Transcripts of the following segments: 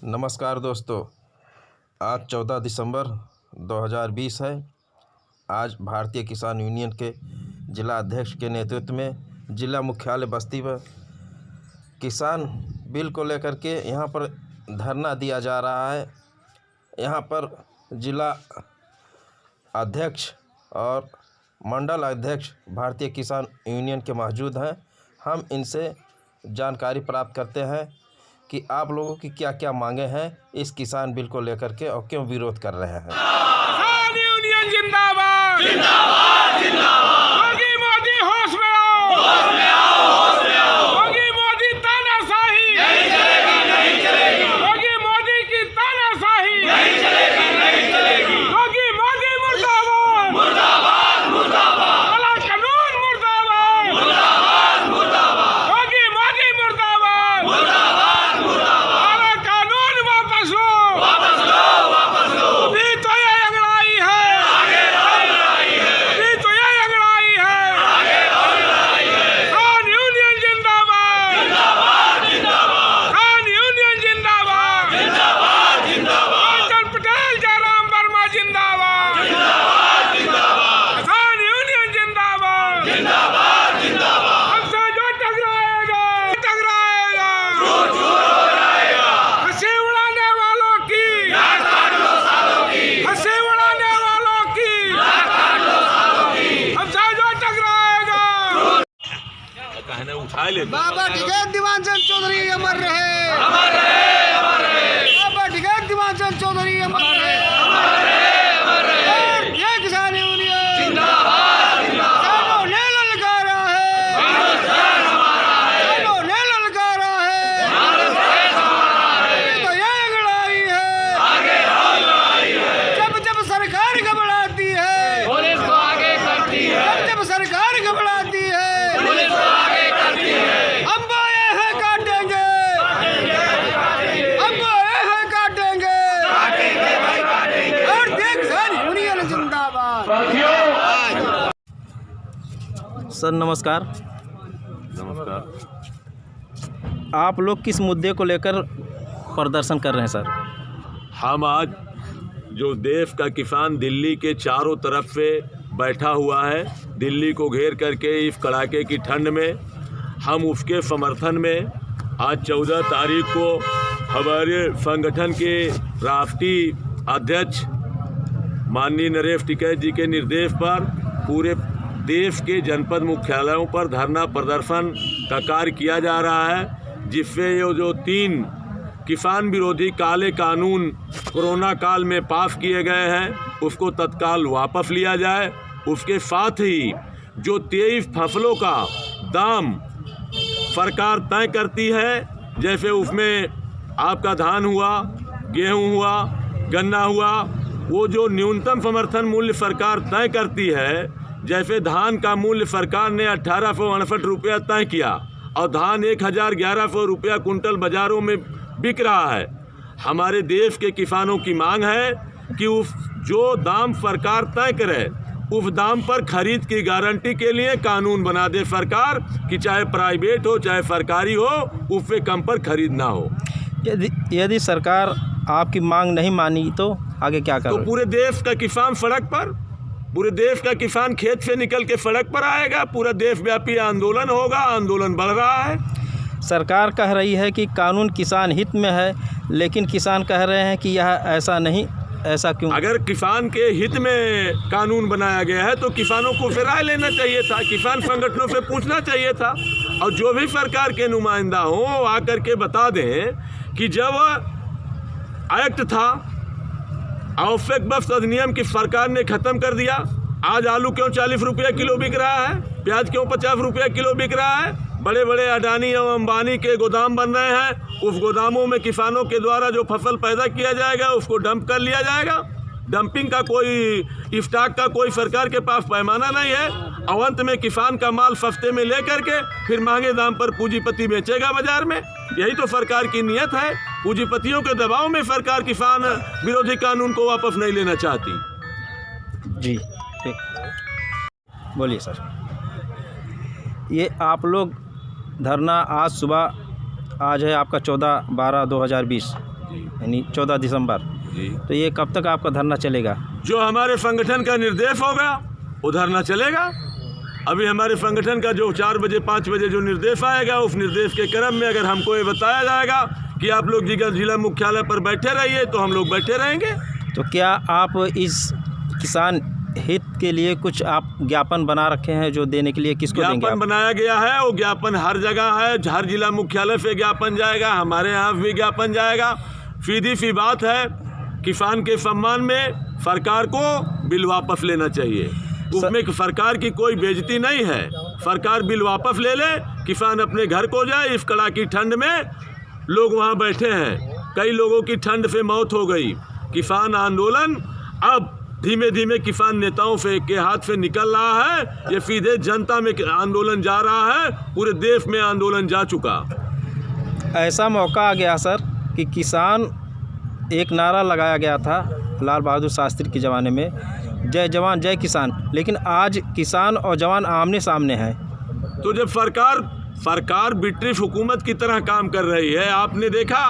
नमस्कार दोस्तों, आज 14 दिसंबर 2020 है। आज भारतीय किसान यूनियन के जिला अध्यक्ष के नेतृत्व में जिला मुख्यालय बस्ती पर किसान बिल को लेकर के यहाँ पर धरना दिया जा रहा है। यहाँ पर जिला अध्यक्ष और मंडल अध्यक्ष भारतीय किसान यूनियन के मौजूद हैं। हम इनसे जानकारी प्राप्त करते हैं कि आप लोगों की क्या क्या मांगे हैं इस किसान बिल को लेकर के और क्यों विरोध कर रहे हैं। किसान यूनियन जिंदाबाद जिंदाबाद जिंदाबाद। मोदी मोदी होश में आओ, होश में आओ, होश में आओ। मोदी मोदी तानाशाही नहीं चलेगी, नहीं चलेगी। मोदी मोदी की तानाशाही नहीं चलेगी, नहीं चलेगी। मोदी मोदी मुर्दाबाद मुर्दाबाद मुर्दाबाद। काला कानून मुर्दाबाद मुर्दाबाद मुर्दाबाद। मोदी मोदी मुर्दाबाद मुर्दाबाद मुर्दाबाद। काला कानून वापस लो, वापस लो, वापस लो। अभी तो ये अंगड़ाई है, आगे और लड़ाई है। अभी तो ये अंगड़ाई है, आगे और लड़ाई है। किसान यूनियन जिंदाबाद जिंदाबाद जिंदाबाद। किसान यूनियन जिंदाबाद जिंदाबाद जिंदाबाद। अटल पटेल जयराम वर्मा जिंदाबाद जिंदाबाद जिंदाबाद। किसान यूनियन जिंदाबाद जिंदाबाद जिंदाबाद। हमसे जो टकराएगा टकराएगा, चूर चूर हो जाएगा। हंसी उड़ाने वालों की नाक काट लो सालों की, हंसी उड़ाने वालों की नाक काट लो सालों की। हमसे जो टकराएगा कहने उठा ले। बाबा टिकैत दीवानचंद चौधरी अमर रहे, अमर रहे, अमर रहे। बाबा टिकैत दीवानचंद चौधरी अमर रहे, अमर रहे, अमर रहे। ये किसान यूनियन जिंदाबाद जिंदाबाद। किसानों ने ललकारा है, भारत देश हमारा है, किसानों ने ललकारा है। भारत देश हमारा है। ये तो ये लड़ाई है, आगे और लड़ाई है। जब जब सरकार घबराती है, पुलिस को आगे करती है, जब जब सरकार घबराती है, पुलिस को आगे करती है। हम आए हैं काटेंगे, हम आए हैं काटेंगे, और देख किसान यूनियन जिंदाबाद। सर नमस्कार। नमस्कार। आप लोग किस मुद्दे को लेकर प्रदर्शन कर रहे हैं सर? हम आज जो देश का किसान दिल्ली के चारों तरफ से बैठा हुआ है, दिल्ली को घेर करके इस कड़ाके की ठंड में, हम उसके समर्थन में आज 14 तारीख को हमारे संगठन के राष्ट्रीय अध्यक्ष माननीय नरेश टिकैत जी के निर्देश पर पूरे देश के जनपद मुख्यालयों पर धरना प्रदर्शन का कार्य किया जा रहा है, जिससे ये जो 3 किसान विरोधी काले कानून कोरोना काल में पास किए गए हैं उसको तत्काल वापस लिया जाए। उसके साथ ही जो 23 फसलों का दाम सरकार तय करती है, जैसे उसमें आपका धान हुआ, गेहूं हुआ, गन्ना हुआ, वो जो न्यूनतम समर्थन मूल्य सरकार तय करती है, जैसे धान का मूल्य सरकार ने 1868 रुपया तय किया और धान 1100 रुपया कुंटल बाज़ारों में बिक रहा है। हमारे देश के किसानों की मांग है कि उस जो दाम सरकार तय करे उस दाम पर खरीद की गारंटी के लिए कानून बना दे सरकार कि चाहे प्राइवेट हो चाहे सरकारी हो, उससे कम पर खरीद ना हो। यदि सरकार आपकी मांग नहीं मानी तो आगे क्या तो करोगे? पूरे देश का किसान सड़क पर, पूरे देश का किसान खेत से निकल के सड़क पर आएगा, पूरा देशव्यापी आंदोलन होगा। आंदोलन बढ़ रहा है। सरकार कह रही है कि कानून किसान हित में है, लेकिन किसान कह रहे हैं कि यह ऐसा नहीं। ऐसा क्यों? अगर किसान के हित में कानून बनाया गया है तो किसानों को फिर राय लेना चाहिए था, किसान संगठनों से पूछना चाहिए था, और जो भी सरकार के नुमाइंदा हो आकर के बता दें कि जब एक्ट था आवश्यक वस्तु अधिनियम की सरकार ने ख़त्म कर दिया, आज आलू क्यों 40 रुपया किलो बिक रहा है, प्याज क्यों 50 रुपया किलो बिक रहा है। बड़े बड़े अडानी एवं अंबानी के गोदाम बन रहे हैं, उस गोदामों में किसानों के द्वारा जो फसल पैदा किया जाएगा उसको डंप कर लिया जाएगा। डंपिंग का कोई स्टॉक का कोई सरकार के पास पैमाना नहीं है, और अंत में किसान का माल सस्ते में ले करके फिर महंगे दाम पर पूंजीपति बेचेगा बाजार में। यही तो सरकार की नीयत है। पूंजीपतियों के दबाव में सरकार किसान विरोधी कानून को वापस नहीं लेना चाहती। जी ठीक, बोलिए सर। ये आप लोग धरना आज सुबह, आज है आपका 14/12/2020, यानी 14 दिसंबर। जी। तो ये कब तक आपका धरना चलेगा? जो हमारे संगठन का निर्देश होगा वो धरना चलेगा। अभी हमारे संगठन का जो 4 बजे 5 बजे जो निर्देश आएगा, उस निर्देश के क्रम में अगर हमको ये बताया जाएगा कि आप लोग जिला मुख्यालय पर बैठे रहिए तो हम लोग बैठे रहेंगे। तो क्या आप इस किसान हित के लिए कुछ आप ज्ञापन बना रखे हैं जो देने के लिए? किसको देंगे? ज्ञापन बनाया गया है, वो ज्ञापन हर जगह है, हर जिला मुख्यालय से ज्ञापन जाएगा, हमारे यहाँ भी ज्ञापन जाएगा। सीधी सी बात है, किसान के सम्मान में सरकार को बिल वापस लेना चाहिए। उसमें सरकार की कोई बेइज्जती नहीं है। सरकार बिल वापस ले ले, किसान अपने घर को जाए। इस कड़ाकी ठंड में लोग वहाँ बैठे हैं, कई लोगों की ठंड से मौत हो गई। किसान आंदोलन अब धीमे धीमे किसान नेताओं से के हाथ से निकल रहा है, ये सीधे जनता में आंदोलन जा रहा है, पूरे देश में आंदोलन जा चुका। ऐसा मौका आ गया सर कि किसान एक नारा लगाया गया था लाल बहादुर शास्त्री के ज़माने में, जय जवान जय किसान, लेकिन आज किसान और जवान आमने सामने हैं। तो जब सरकार ब्रिटिश हुकूमत की तरह काम कर रही है, आपने देखा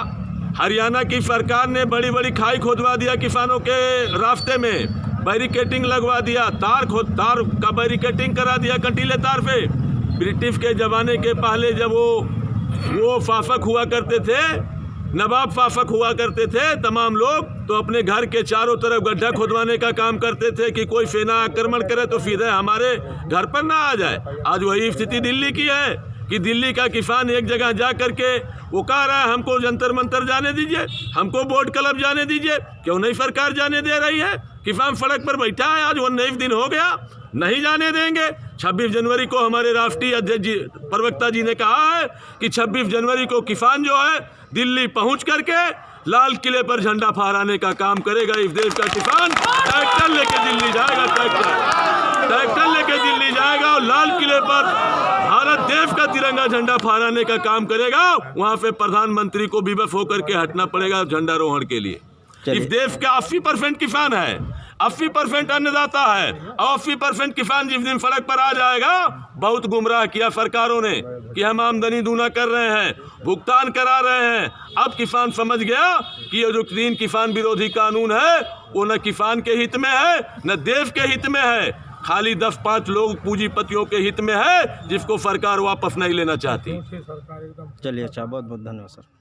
हरियाणा की सरकार ने बड़ी बड़ी खाई खोदवा दिया किसानों के रास्ते में, बैरिकेटिंग लगवा दिया, तार का बैरिकेटिंग करा दिया कंटीले तार पे। ब्रिटिश के ज़माने के पहले जब वो शासक हुआ करते थे, नवाब शासक हुआ करते थे, तमाम लोग तो अपने घर के चारों तरफ गड्ढा खोदवाने का काम करते थे कि कोई सेना आक्रमण करे तो सीधे हमारे घर पर ना आ जाए। आज वही स्थिति दिल्ली की है कि दिल्ली का किसान एक जगह जा करके वो कह रहा है हमको जंतर मंतर जाने दीजिए, हमको बोट क्लब जाने दीजिए। क्यों नहीं सरकार जाने दे रही है? किसान सड़क पर बैठा है, आज 19 दिन हो गया, नहीं जाने देंगे। 26 जनवरी को हमारे राष्ट्रीय अध्यक्ष जी प्रवक्ता जी ने कहा है कि 26 जनवरी को किसान जो है दिल्ली पहुंच करके लाल किले पर झंडा फहराने का काम करेगा। इस देश का किसान ट्रैक्टर लेके दिल्ली जाएगा, ट्रैक्टर लेके दिल्ली जाएगा और लाल किले पर भारत देश का तिरंगा झंडा फहराने का काम करेगा। वहां पे प्रधानमंत्री को विवश होकर के हटना पड़ेगा झंडारोहण के लिए। इस देश का 80% किसान है, 80% अन्नदाता है, और 80% किसान जिस दिन सड़क पर आ जाएगा, बहुत गुमराह किया सरकारों ने कि हम आमदनी दूना कर रहे हैं, भुगतान करा रहे हैं। अब किसान समझ गया कि ये जो 3 किसान विरोधी कानून है वो न किसान के हित में है न देश के हित में है, खाली 10-5 लोग पूंजीपतियों के हित में है, जिसको सरकार वापस नहीं लेना चाहती। चलिए अच्छा, बहुत बहुत धन्यवाद सर।